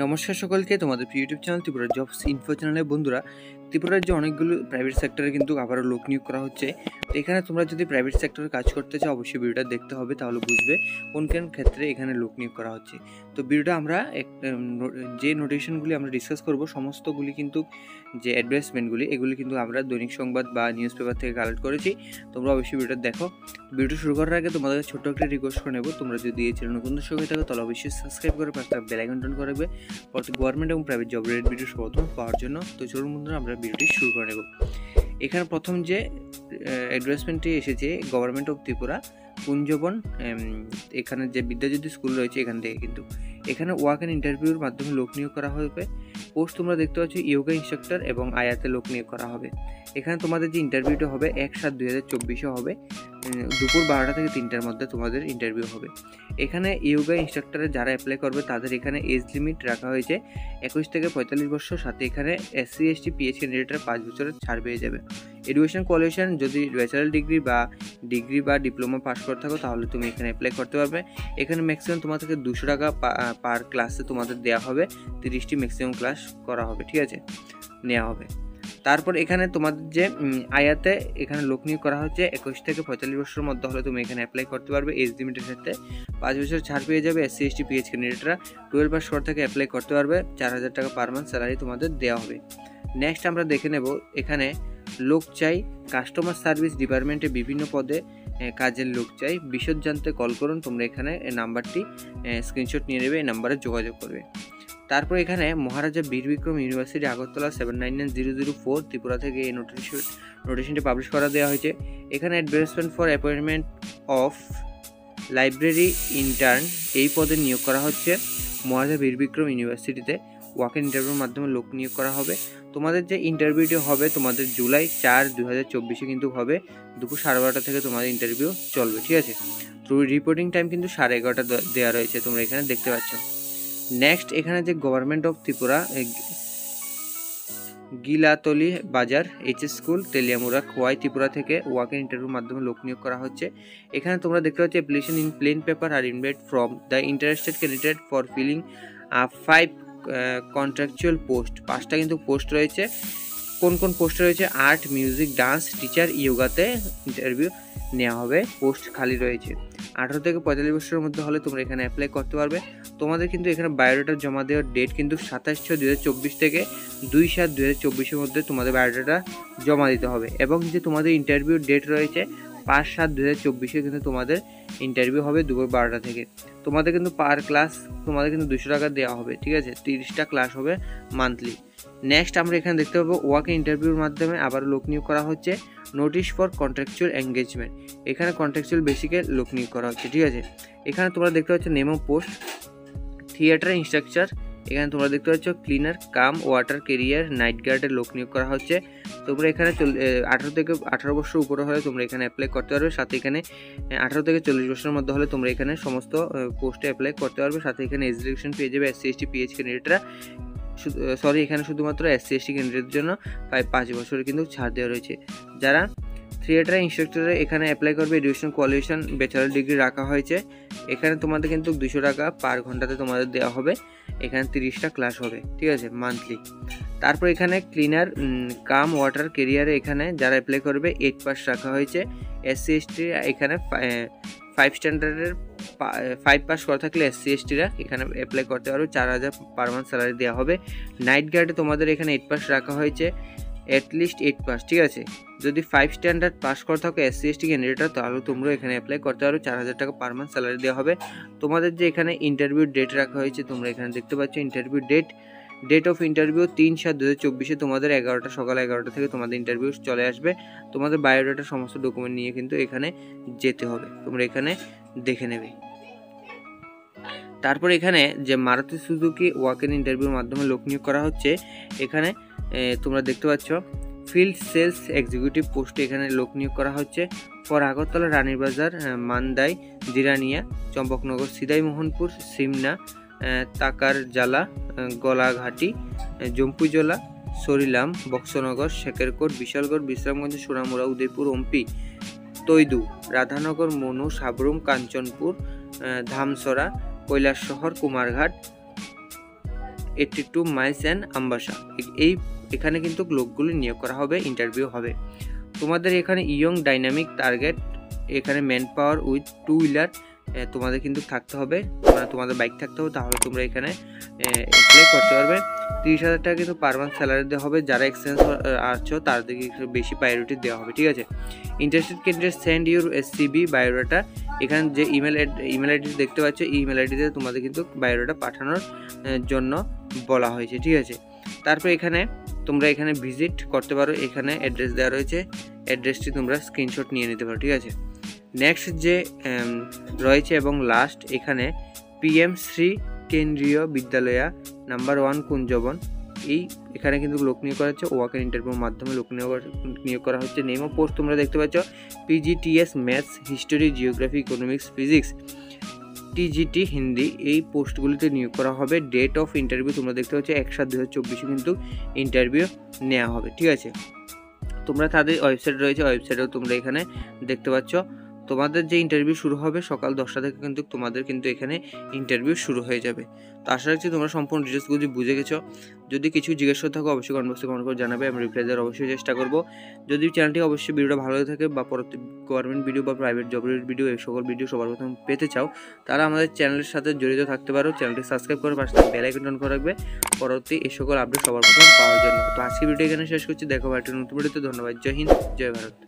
নমস্কার সকলকে, তোমাদের YouTube channel Tripura jobs info চ্যানেলের বন্ধুরা। ত্রিপুরার যে অনেকগুলো প্রাইভেট সেক্টরে কিন্তু আবারও লোক নিয়োগ করা হচ্ছে। তো এখানে তোমরা যদি প্রাইভেট সেক্টরে কাজ করতে চাও অবশ্যই ভিডিওটা দেখতে হবে, তাহলে বুঝবে কোন কোন ক্ষেত্রে এখানে লোক নিয়োগ করা হচ্ছে। তো ভিডিওটা আমরা যে নোটিফিকেশনগুলি আমরা ডিসকাস করব সমস্তগুলি কিন্তু যে অ্যাডভার্টাইজমেন্টগুলি এগুলি কিন্তু আমরা দৈনিক সংবাদ বা নিউজ পেপার থেকে কালেক্ট করেছি। তোমরা অবশ্যই ভিডিওটা দেখো। ভিডিও শুরু করার আগে তোমাদের ছোট্ট একটা রিকোয়েস্ট করে নেব, তোমরা যদি এই চ্যানেল নতুন দর্শক হয়ে থাকো তাহলে অবশ্যই সাবস্ক্রাইব করে পাশে বেল আইকন অন করে রাখবে গভর্নমেন্ট এবং প্রাইভেট জব রিলেটেড ভিডিও সর্বপ্রথম পাওয়ার জন্য। তো চলুন বন্ধুরা আমরা ভিডিওটি শুরু করে নেব। এখানে প্রথম যে অ্যাডভার্টাইজমেন্টটি এসেছে গভর্নমেন্ট অফ ত্রিপুরা কুঞ্জবন, এখানে যে বিদ্যাজ্যোতি স্কুল রয়েছে এখান থেকে কিন্তু এখানে ওয়াক অ্যান্ড ইন্টারভিউর মাধ্যমে লোক নিয়োগ করা হবে। পোস্ট তোমরা দেখতে পাচ্ছ ইয়োগা ইনস্ট্রাক্টর এবং আয়াতে লোক নিয়োগ করা হবে। এখানে তোমাদের যে ইন্টারভিউটা হবে 1/7/2024 হবে, দুপুর 12টা থেকে 3টার মধ্যে তোমাদের ইন্টারভিউ হবে। এখানে ইয়োগা ইনস্ট্রাক্টরে যারা অ্যাপ্লাই করবে তাদের এখানে এজ লিমিট রাখা হয়েছে 21 থেকে 45 বছর, সাথে এখানে SC ST PH ক্যান্ডিডেটরা 5 বছরের ছাড় পেয়ে যাবে। এডুকেশন কোয়ালিফিকেশন যদি ব্যাচেলার ডিগ্রি বা ডিপ্লোমা পাস করে থাকো তাহলে তুমি এখানে অ্যাপ্লাই করতে পারবে। এখানে ম্যাক্সিমাম তোমাদেরকে 200 টাকা পার ক্লাসে তোমাদের দেওয়া হবে, 30টি ম্যাক্সিমাম ক্লাস করা হবে, ঠিক আছে, নেওয়া হবে। তারপর এখানে তোমাদের যে আয়াতে এখানে লোক নিয়োগ করা হচ্ছে 21 থেকে 45 বছরের মধ্যে হলে তুমি এখানে অ্যাপ্লাই করতে পারবে। এজ লিমিটের ক্ষেত্রে 5 বছর ছাড় পেয়ে যাবে। SC ST PH ক্যান্ডিডেটরা 12 পাস করে থেকে অ্যাপ্লাই করতে পারবে। 4000 টাকা পার মান্থ স্যালারি তোমাদের দেওয়া হবে। নেক্সট আমরা দেখে নেব, এখানে লোক চাই কাস্টমার সার্ভিস ডিপার্টমেন্টে বিভিন্ন পদে কাজের লোক চাই। বিশদ জানতে কল করুন। তোমরা এখানে নাম্বারটি স্ক্রিনশট নিয়ে নেবে, এই নাম্বারে যোগাযোগ করবে। তারপর এখানে মহারাজা বীর বিক্রম ইউনিভার্সিটি আগরতলা 799004 ত্রিপুরা থেকে এই নোটিশনটি পাবলিশ করা দেওয়া হয়েছে। এখানে advertisement for appointment of library intern এই পদে নিয়োগ করা হচ্ছে। মহারাজা বীর বিক্রম ইউনিভার্সিটিতে ওয়াক ইন ইন্টারভিউর মাধ্যমে লোক নিয়োগ করা হবে। তোমাদের যে ইন্টারভিউটি হবে তোমাদের জুলাই 4, 2024 কিন্তু হবে। দুপুর 12:30 থেকে তোমাদের ইন্টারভিউ চলবে, ঠিক আছে। তো রিপোর্টিং টাইম কিন্তু 11:30 দেওয়া রয়েছে, তোমরা এখানে দেখতে পাচ্ছ। নেক্সট এখানে যে গভর্নমেন্ট অফ ত্রিপুরা গিলাতলি বাজার HS স্কুল তেলিয়ামুড়া খোয়াই ত্রিপুরা থেকে ওয়াক ইন ইন্টারভিউর মাধ্যমে লোক নিয়োগ করা হচ্ছে। এখানে তোমরা দেখতে পাচ্ছ অ্যাপ্লিকেশন ইন প্লেন পেপার আর invite from the interested candidate for filling 5 contractual post. 5টা কিন্তু পোস্ট রয়েছে। কোন কোন পোস্ট রয়েছে? আর্ট, মিউজিক, ডান্স টিচার, ইয়োগাতে ইন্টারভিউ নেওয়া হবে। পোস্ট খালি রয়েছে। 18 থেকে 45 বছরের মধ্যে হলে তোমরা এখানে অ্যাপ্লাই করতে পারবে। তোমাদের কিন্তু এখানে বায়োডাটা জমা দেওয়ার ডেট কিন্তু 27/6/2024 থেকে 2/7/2024 মধ্যে তোমাদের বায়োডাটা জমা দিতে হবে। এবং যে তোমাদের ইন্টারভিউ ডেট রয়েছে 5/7/2024 কিন্তু তোমাদের ইন্টারভিউ হবে দুপুর 12টা থেকে। তোমাদের কিন্তু পার ক্লাস তোমাদের কিন্তু 200 টাকা দেওয়া হবে, ঠিক আছে। 30টা ক্লাস হবে মান্থলি। নেক্সট আমরা এখানে দেখতে পাবো ওয়াক ইন্টারভিউর মাধ্যমে আবার লোক নিয়োগ করা হচ্ছে। নোটিশ ফর কন্ট্রাকচুয়াল এঙ্গেজমেন্ট, এখানে কন্ট্রাকচুয়াল বেসিকে লোক নিয়োগ করা হচ্ছে, ঠিক আছে। এখানে তোমরা দেখতে পাচ্ছ নেম অফ পোস্ট থিয়েটার ইনস্ট্রাকচার, এখানে তোমরা দেখতে পাচ্ছ ক্লিনার কাম ওয়াটার ক্যারিয়ার নাইট গার্ডের লোক নিয়োগ করা হচ্ছে। তোমরা এখানে 18 থেকে 18 বছর উপরে হলে তোমরা এখানে অ্যাপ্লাই করতে পারবে। সাথে এখানে 18 থেকে 40 বছরের মধ্যে হলে তোমরা এখানে সমস্ত পোস্টে অ্যাপ্লাই করতে পারবে। সাথে এখানে এজ রিলেকশন পেয়ে যাবে SC ST PH ক্যান্ডিডেটরা। এখানে শুধুমাত্র SC ST ক্যান্ডিডেটের জন্য 5 বছরের কিন্তু ছাড় দেওয়া রয়েছে। যারা থিয়েটার ইনস্ট্রাক্টরে এখানে অ্যাপ্লাই করবে এডুকেশন কোয়ালিফিকেশন ব্যাচেলার ডিগ্রি রাখা হয়েছে। এখানে তোমাদের কিন্তু 200 টাকা পার ঘন্টাতে তোমাদের দেওয়া হবে। এখানে 30টা ক্লাস হবে, ঠিক আছে, মান্থলি। তারপর এখানে ক্লিনার কাম ওয়াটার ক্যারিয়ারে এখানে যারা অ্যাপ্লাই করবে 8 পাস রাখা হয়েছে। SC ST এখানে 5 স্ট্যান্ডার্ডের 5 পাস করা থাকলে SC STরা এখানে অ্যাপ্লাই করতে পারবে। 4000 পার মান্থ স্যালারি দেওয়া হবে। নাইট গার্ডে তোমাদের এখানে 8 পাস রাখা হয়েছে, অ্যাটলিস্ট 8 পাস, ঠিক আছে। যদি 5 স্ট্যান্ডার্ড পাস করে থাকো SC ST ক্যান্ডিডেটরা তাহলে তোমরা এখানে অ্যাপ্লাই করতে পারো। 4000 টাকা পার মান্থ স্যালারি দেওয়া হবে। তোমাদের যে এখানে ইন্টারভিউ ডেট রাখা হয়েছে তোমরা এখানে দেখতে পাচ্ছ ইন্টারভিউ ডেট অফ ইন্টারভিউ 3/7/2024 তোমাদের সকাল 11টা থেকে তোমাদের ইন্টারভিউ চলে আসবে। তোমাদের বায়োডাটা সমস্ত ডকুমেন্ট নিয়ে কিন্তু এখানে যেতে হবে, তোমরা এখানে দেখে নেবে। তারপর এখানে যে মারুতি সুজুকি ওয়াক ইন ইন্টারভিউর মাধ্যমে লোক নিয়োগ করা হচ্ছে। এখানে তোমরা দেখতে পাচ্ছ ফিল্ড সেলস এক্সিকিউটিভ পোস্টে এখানে লোক নিয়োগ করা হচ্ছে। For Agartala, Ranibazar, Mandai, Jirania, Champaknagar, Sidaimohanpur, Simna, Takarjala, Golaghati, Jampuijala, Sarilam, Boxanagar, Shekharkot, Bishalgarh, Bishramganj, Sonamura, Udaipur, Ompi, Taidu, Radhanagar, Manu, Sabroom, Kanchanpur, Dhamsara, Kailashahar, Kumarghat, 82 miles and Ambassa. এখানে কিন্তু লোকগুলি নিয়োগ করা হবে, ইন্টারভিউ হবে। তোমাদের এখানে ইয়ং ডাইনামিক টার্গেট, এখানে ম্যান পাওয়ার উইথ 2 হুইলার তোমাদের কিন্তু থাকতে হবে, মানে তোমাদের বাইক থাকতে হবে, তাহলে তোমরা এখানে অ্যাপ্লাই করতে পারবে। 30,000 টাকা কিন্তু পার মান্থ স্যালারি দেওয়া হবে। যারা এক্সপিরিয়েন্স আছো তাদেরকে একটু বেশি প্রায়োরিটি দেওয়া হবে, ঠিক আছে। Interested candidate send your CV biodata. এখানে যে ইমেল আইডি দেখতে পাচ্ছ, এই ইমেল আইডিতে তোমাদের কিন্তু বায়োডাটা পাঠানোর জন্য বলা হয়েছে, ঠিক আছে। তারপর এখানে তোমরা এখানে ভিজিট করতে পারো, এখানে অ্যাড্রেস দেওয়া রয়েছে, অ্যাড্রেসটি তোমরা স্ক্রিনশট নিয়ে নিতে পারো, ঠিক আছে। নেক্সট যে রয়েছে এবং লাস্ট এখানে PM শ্রী কেন্দ্রীয় বিদ্যালয়া নাম্বার 1 কুঞ্জবন, এখানে কিন্তু লোক নিয়োগ করা হচ্ছে, ওয়াক ইন ইন্টারভিউর মাধ্যমে লোক নিয়োগ করা হচ্ছে। নেম অফ পোস্ট তোমরা দেখতে পাচ্ছ PGTS maths, history, geography, economics, physics, TGT Hindi, এই পোস্টগুলিতে নিয়োগ করা হবে। ডেট অফ ইন্টারভিউ তোমরা দেখতে পাচ্ছ 1/7/2024 কিন্তু ইন্টারভিউ নেওয়া হবে, ঠিক আছে। তোমরা তাদের ওয়েবসাইট রয়েছে, ওয়েবসাইটেও তোমরা এখানে দেখতে পাচ্ছ। তোমাদের যে ইন্টারভিউ শুরু হবে সকাল 10টা থেকে কিন্তু তোমাদের কিন্তু এখানে ইন্টারভিউ শুরু হয়ে যাবে। তো আশা রাখছি তোমরা সম্পূর্ণ ডিটেলসগুলি বুঝে গেছো। যদি কিছু জিজ্ঞেস থাকো অবশ্যই কমেন্ট বক্সে কমেন্ট করে জানাবে, আমি রিপ্লাই দেওয়ার অবশ্যই চেষ্টা করব। যদি চ্যানেলটি অবশ্যই ভিডিওটা ভালো হয়ে থাকে বা পরবর্তী গভর্নমেন্ট ভিডিও বা প্রাইভেট জবের ভিডিও, এই সকল ভিডিও সবার প্রথম পেতে চাও, তারা আমাদের চ্যানেলের সাথে জড়িত থাকতে পারো। চ্যানেলটি সাবস্ক্রাইব করে পাশে বেল আইকন অন করে রাখবে পরবর্তী এই সকল আপডেট সবার প্রথম পাওয়ার জন্য। তো আজকে ভিডিও এখানে শেষ করছি, দেখো একটা নতুন ভিডিওতে। ধন্যবাদ। জয় হিন্দ, জয় ভারত।